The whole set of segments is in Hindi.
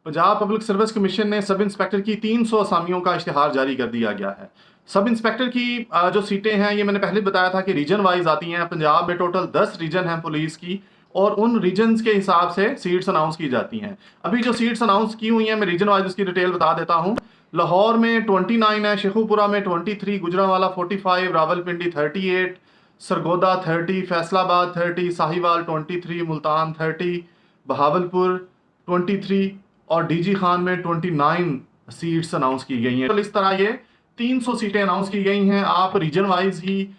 पंजाब पब्लिक सर्विस कमीशन ने सब इंस्पेक्टर की 300 असामियों का इश्तिहार जारी कर दिया गया है। सब इंस्पेक्टर की जो सीटें हैं ये मैंने पहले बताया था कि रीजन वाइज आती हैं। पंजाब में टोटल 10 रीजन हैं पुलिस की और उन रीजन्स के हिसाब से सीट्स अनाउंस की जाती हैं। अभी जो सीट्स अनाउंस की हुई हैं मैं रीजन वाइज उसकी डिटेल बता देता हूँ। लाहौर में 29 है, शेखुपुरा में 23, गुजरांवाला 45, रावलपिंडी 38, सरगोदा 30, फैसलाबाद 30, साहिवाल 23, मुल्तान 30, बहावलपुर 23 और डीजी खान में 29 सीट्स अनाउंस की गई हैं। तो इस तरह ये 300 सीटें अनाउंस की गई हैं। आप रीजन वाइज ही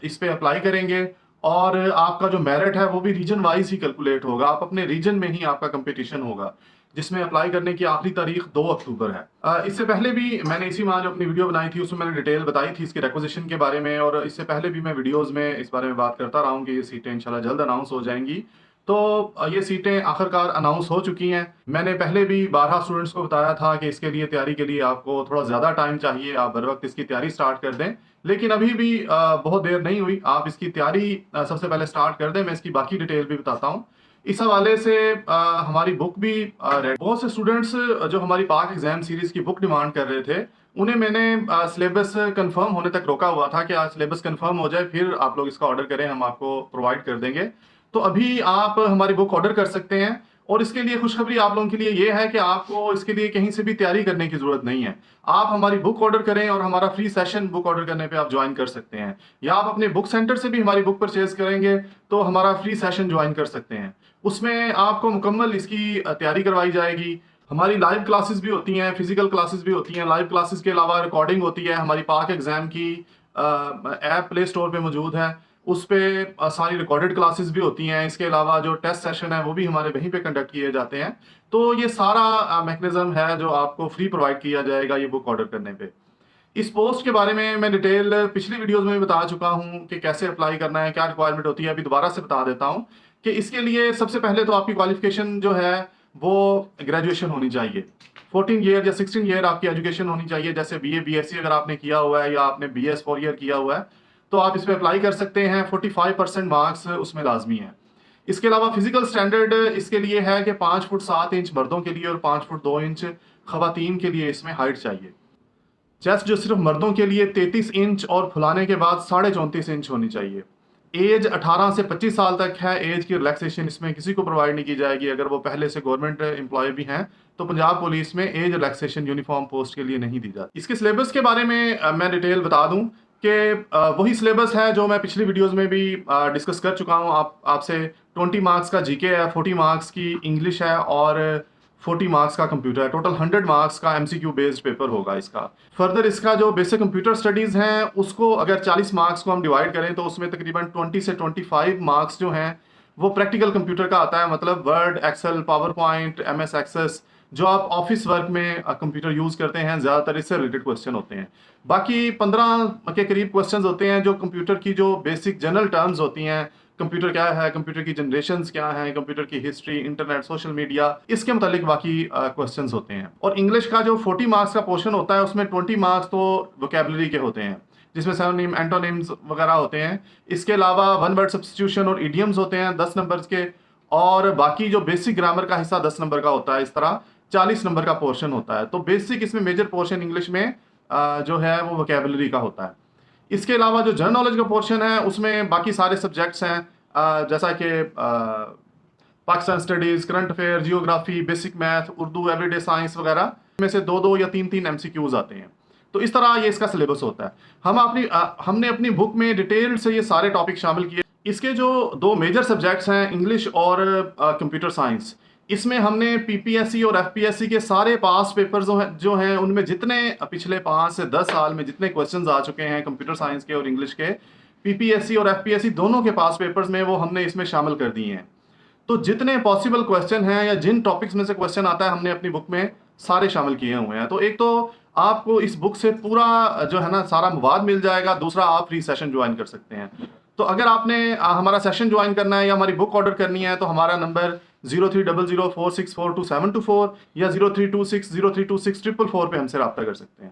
इस पे अप्लाई करेंगे और आपका जो मेरिट है वो भी रीजन वाइज ही कैलकुलेट होगा। आप अपने रीजन में ही आपका कंपटीशन होगा, जिसमें अप्लाई करने की आखिरी तारीख 2 अक्टूबर है। इससे पहले भी मैंने इसी माह जो अपनी वीडियो बनाई थी उसमें मैंने डिटेल बताई थी इसके रिक्विजिशन के बारे में, और इससे पहले भी मैं वीडियोस में इस बारे में बात करता रहा हूँ कि ये सीटें इंशाल्लाह जल्द अनाउंस हो जाएंगी। तो ये सीटें आखिरकार अनाउंस हो चुकी हैं। मैंने पहले भी 12 स्टूडेंट्स को बताया था कि इसके लिए तैयारी के लिए आपको थोड़ा ज़्यादा टाइम चाहिए, आप बर वक्त इसकी तैयारी स्टार्ट कर दें। लेकिन अभी भी बहुत देर नहीं हुई, आप इसकी तैयारी सबसे पहले स्टार्ट कर दें। मैं इसकी बाकी डिटेल भी बताता हूँ। इस हवाले से हमारी बुक भी बहुत से स्टूडेंट्स जो हमारी पाक एग्जाम सीरीज की बुक डिमांड कर रहे थे, उन्हें मैंने सिलेबस कंफर्म होने तक रोका हुआ था कि आज सिलेबस कंफर्म हो जाए फिर आप लोग इसका ऑर्डर करें, हम आपको प्रोवाइड कर देंगे। तो अभी आप हमारी बुक ऑर्डर कर सकते हैं। और इसके लिए खुशखबरी आप लोगों के लिए ये है कि आपको इसके लिए कहीं से भी तैयारी करने की जरूरत नहीं है। आप हमारी बुक ऑर्डर करें और हमारा फ्री सेशन बुक ऑर्डर करने पे आप ज्वाइन कर सकते हैं, या आप अपने बुक सेंटर से भी हमारी बुक परचेज करेंगे तो हमारा फ्री सेशन ज्वाइन कर सकते हैं। उसमें आपको मुकम्मल इसकी तैयारी करवाई जाएगी। हमारी लाइव क्लासेस भी होती हैं, फिजिकल क्लासेस भी होती हैं। लाइव क्लासेस के अलावा रिकॉर्डिंग होती है। हमारी पाक एग्जाम की ऐप प्ले स्टोर पे मौजूद है, उस पे सारी रिकॉर्डेड क्लासेस भी होती हैं। इसके अलावा जो टेस्ट सेशन है वो भी हमारे वहीं पे कंडक्ट किए जाते हैं। तो ये सारा मैकेनिज्म है जो आपको फ्री प्रोवाइड किया जाएगा ये बुक ऑर्डर करने पे। इस पोस्ट के बारे में मैं डिटेल पिछली वीडियोस में भी बता चुका हूं कि कैसे अप्लाई करना है, क्या रिक्वायरमेंट होती है। अभी दोबारा से बता देता हूं कि इसके लिए सबसे पहले तो आपकी क्वालिफिकेशन जो है वो ग्रेजुएशन होनी चाहिए। 14 ईयर या 16 ईयर आपकी एजुकेशन होनी चाहिए। जैसे बीए बीएससी अगर आपने किया हुआ है या आपने बीएस 4 ईयर किया हुआ है तो आप इस पर अप्लाई कर सकते हैं। 45% मार्क्स उसमें लाजमी है। इसके अलावा फिजिकल स्टैंडर्ड इसके लिए है कि 5 फुट 7 इंच मर्दों के लिए और 5 फुट 2 इंच खवातीन के लिए इसमें हाइट चाहिए। चेस्ट जो सिर्फ मर्दों के लिए 33 इंच और फुलाने के बाद 34.5 इंच होनी चाहिए। एज 18 से 25 साल तक है। एज की रिलैक्सेशन इसमें किसी को प्रोवाइड नहीं की जाएगी। अगर वो पहले से गवर्नमेंट एम्प्लॉय भी हैं तो पंजाब पुलिस में एज रिलैक्सेशन यूनिफॉर्म पोस्ट के लिए नहीं दी जाती। इसके सिलेबस के बारे में मैं डिटेल बता दूं कि वही सिलेबस है जो मैं पिछली वीडियोस में भी डिस्कस कर चुका हूं आपसे। 20 मार्क्स का जीके है, 40 मार्क्स की इंग्लिश है और 40 मार्क्स का कंप्यूटर है। टोटल 100 मार्क्स का एमसीक्यू बेस्ड पेपर होगा इसका। फर्दर इसका जो बेसिक कंप्यूटर स्टडीज हैं उसको अगर 40 मार्क्स को हम डिवाइड करें तो उसमें तकरीबन 20 से 25 मार्क्स जो हैं वो प्रैक्टिकल कंप्यूटर का आता है। मतलब word, Excel, PowerPoint, MS Access, जो आप ऑफिस वर्क में कंप्यूटर यूज करते हैं, ज्यादातर इससे रिलेटेड क्वेश्चन होते हैं। बाकी 15 के करीब क्वेश्चंस होते हैं जो कंप्यूटर की जो बेसिक जनरल टर्म्स होती हैं, कंप्यूटर क्या है, कंप्यूटर की जनरेशंस क्या हैं, कंप्यूटर की हिस्ट्री, इंटरनेट, सोशल मीडिया, इसके मुतालिक बाकी क्वेश्चंस होते हैं। और इंग्लिश का जो 40 मार्क्स का पोर्शन होता है उसमें 20 मार्क्स तो वोकैबुलरी के होते हैं, जिसमें सिनोनिम, एंटोनिम्स वगैरह होते हैं। इसके अलावा वन वर्ड सब्स्टिट्यूशन और इडियम्स होते हैं 10 नंबर्स के, और बाकी जो बेसिक ग्रामर का हिस्सा 10 नंबर का होता है। इस तरह 40 नंबर का पोर्शन होता है। तो बेसिक इसमें मेजर पोर्शन इंग्लिश में जो है वो वोकैबुलरी का होता है। इसके अलावा जो जनरल नॉलेज का पोर्शन है उसमें बाकी सारे सब्जेक्ट्स हैं, जैसा कि Pakistan studies, current affair, geography, basic math, Urdu, everyday science वगैरह में से 2-2 या 3-3 एमसीक्यूज आते हैं। तो इस तरह ये इसका सिलेबस होता है। हमने अपनी बुक में डिटेल से ये सारे टॉपिक शामिल किए। इसके जो 2 मेजर सब्जेक्ट्स हैं इंग्लिश और कंप्यूटर साइंस, इसमें हमने पीपीएससी और एफपीएससी के सारे पास पेपर्स जो हैं उनमें जितने पिछले 5 से 10 साल में जितने क्वेश्चंस आ चुके हैं कंप्यूटर साइंस के और इंग्लिश के, पीपीएससी और एफपीएससी दोनों के पास पेपर्स में वो हमने इसमें शामिल कर दिए हैं। तो जितने पॉसिबल क्वेश्चन हैं या जिन टॉपिक्स में से क्वेश्चन आता है हमने अपनी बुक में सारे शामिल किए हुए हैं। तो एक तो आपको इस बुक से पूरा जो है ना सारा मवाद मिल जाएगा, दूसरा आप फ्री सेशन ज्वाइन कर सकते हैं। तो अगर आपने हमारा सेशन ज्वाइन करना है या हमारी बुक ऑर्डर करनी है तो हमारा नंबर 030046422724 या 0326032644 पे हमसे रब्ता कर सकते हैं।